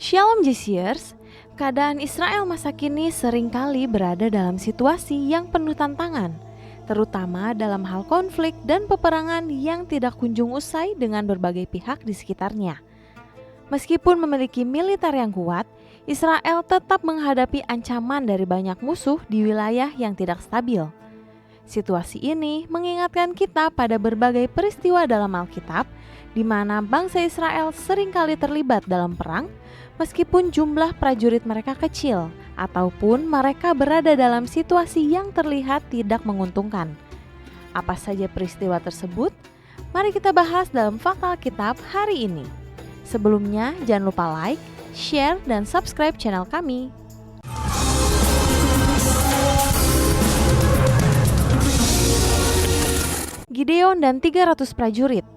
Shalom GCers, keadaan Israel masa kini seringkali berada dalam situasi yang penuh tantangan, terutama dalam hal konflik dan peperangan yang tidak kunjung usai dengan berbagai pihak di sekitarnya. Meskipun memiliki militer yang kuat, Israel tetap menghadapi ancaman dari banyak musuh di wilayah yang tidak stabil. Situasi ini mengingatkan kita pada berbagai peristiwa dalam Alkitab, di mana bangsa Israel seringkali terlibat dalam perang, meskipun jumlah prajurit mereka kecil, ataupun mereka berada dalam situasi yang terlihat tidak menguntungkan. Apa saja peristiwa tersebut? Mari kita bahas dalam Fakta Alkitab hari ini. Sebelumnya, jangan lupa like, share, dan subscribe channel kami. Gideon dan 300 prajurit.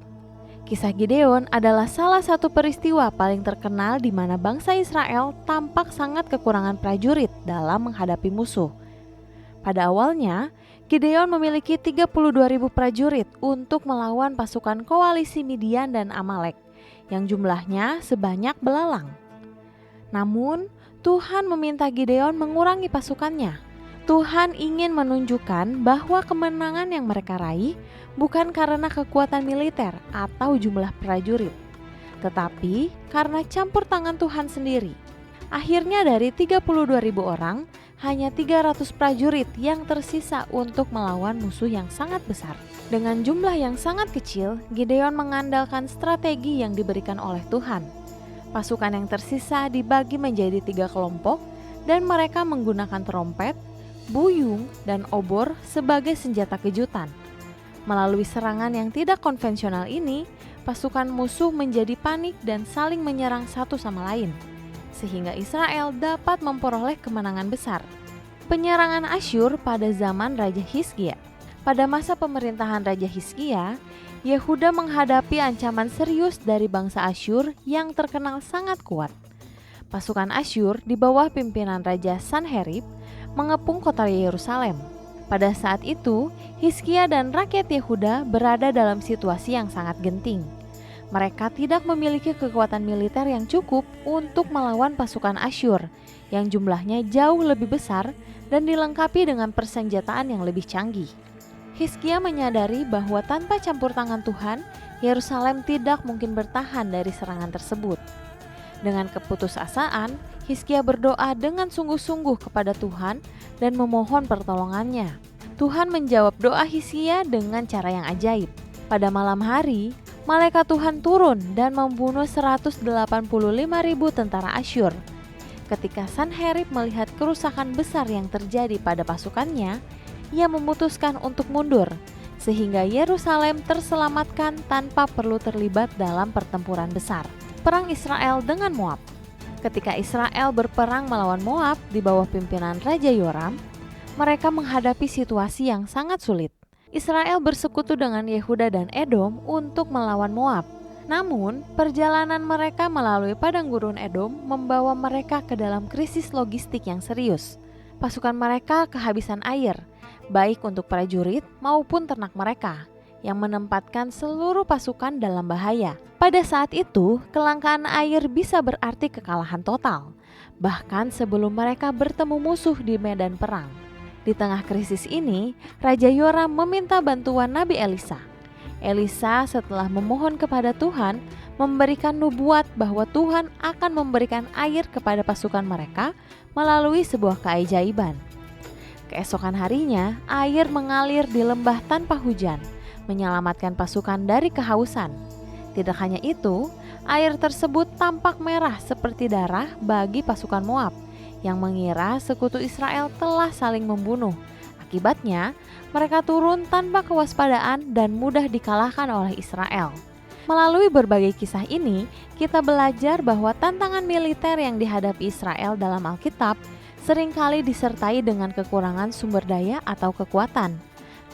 Kisah Gideon adalah salah satu peristiwa paling terkenal di mana bangsa Israel tampak sangat kekurangan prajurit dalam menghadapi musuh. Pada awalnya, Gideon memiliki 32.000 prajurit untuk melawan pasukan koalisi Midian dan Amalek, yang jumlahnya sebanyak belalang. Namun, Tuhan meminta Gideon mengurangi pasukannya. Tuhan ingin menunjukkan bahwa kemenangan yang mereka raih bukan karena kekuatan militer atau jumlah prajurit, tetapi karena campur tangan Tuhan sendiri. Akhirnya dari 32.000 orang, hanya 300 prajurit yang tersisa untuk melawan musuh yang sangat besar. Dengan jumlah yang sangat kecil, Gideon mengandalkan strategi yang diberikan oleh Tuhan. Pasukan yang tersisa dibagi menjadi 3 kelompok dan mereka menggunakan trompet, buyung, dan obor sebagai senjata kejutan. Melalui serangan yang tidak konvensional ini, pasukan musuh menjadi panik dan saling menyerang satu sama lain, sehingga Israel dapat memperoleh kemenangan besar. Penyerangan Asyur pada zaman Raja Hizkia. Pada masa pemerintahan Raja Hizkia, Yehuda menghadapi ancaman serius dari bangsa Asyur yang terkenal sangat kuat. Pasukan Asyur di bawah pimpinan Raja Sanherib mengepung kota Yerusalem. Pada saat itu, Hizkia dan rakyat Yehuda berada dalam situasi yang sangat genting. Mereka tidak memiliki kekuatan militer yang cukup untuk melawan pasukan Asyur yang jumlahnya jauh lebih besar dan dilengkapi dengan persenjataan yang lebih canggih. Hizkia menyadari bahwa tanpa campur tangan Tuhan, Yerusalem tidak mungkin bertahan dari serangan tersebut. Dengan keputusasaan, Hizkia berdoa dengan sungguh-sungguh kepada Tuhan dan memohon pertolongannya. Tuhan menjawab doa Hizkia dengan cara yang ajaib. Pada malam hari, malaikat Tuhan turun dan membunuh 185.000 tentara Asyur. Ketika Sanherib melihat kerusakan besar yang terjadi pada pasukannya, ia memutuskan untuk mundur, sehingga Yerusalem terselamatkan tanpa perlu terlibat dalam pertempuran besar. Perang Israel dengan Moab. Ketika Israel berperang melawan Moab di bawah pimpinan Raja Yoram, mereka menghadapi situasi yang sangat sulit. Israel bersekutu dengan Yehuda dan Edom untuk melawan Moab. Namun, perjalanan mereka melalui padang gurun Edom membawa mereka ke dalam krisis logistik yang serius. Pasukan mereka kehabisan air, baik untuk prajurit maupun ternak mereka, yang menempatkan seluruh pasukan dalam bahaya. Pada saat itu, kelangkaan air bisa berarti kekalahan total, bahkan sebelum mereka bertemu musuh di medan perang. Di tengah krisis ini, Raja Yoram meminta bantuan Nabi Elisa. Elisa setelah memohon kepada Tuhan, memberikan nubuat bahwa Tuhan akan memberikan air kepada pasukan mereka melalui sebuah keajaiban. Keesokan harinya, air mengalir di lembah tanpa hujan, menyelamatkan pasukan dari kehausan. Tidak hanya itu, air tersebut tampak merah seperti darah bagi pasukan Moab yang mengira sekutu Israel telah saling membunuh. Akibatnya, mereka turun tanpa kewaspadaan dan mudah dikalahkan oleh Israel. Melalui berbagai kisah ini, kita belajar bahwa tantangan militer yang dihadapi Israel dalam Alkitab seringkali disertai dengan kekurangan sumber daya atau kekuatan.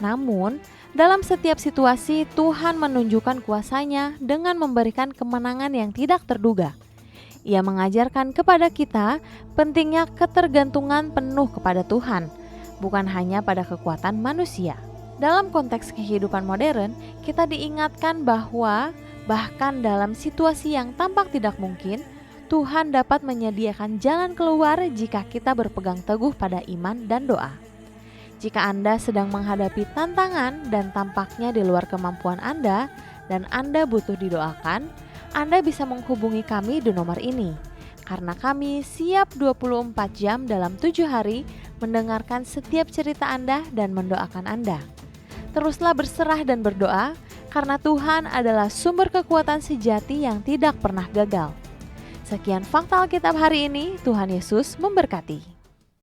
Namun, dalam setiap situasi, Tuhan menunjukkan kuasa-Nya dengan memberikan kemenangan yang tidak terduga. Ia mengajarkan kepada kita pentingnya ketergantungan penuh kepada Tuhan, bukan hanya pada kekuatan manusia. Dalam konteks kehidupan modern, kita diingatkan bahwa bahkan dalam situasi yang tampak tidak mungkin, Tuhan dapat menyediakan jalan keluar jika kita berpegang teguh pada iman dan doa. Jika Anda sedang menghadapi tantangan dan tampaknya di luar kemampuan Anda, dan Anda butuh didoakan, Anda bisa menghubungi kami di nomor ini. Karena kami siap 24 jam dalam 7 hari mendengarkan setiap cerita Anda dan mendoakan Anda. Teruslah berserah dan berdoa, karena Tuhan adalah sumber kekuatan sejati yang tidak pernah gagal. Sekian fakta Alkitab hari ini, Tuhan Yesus memberkati.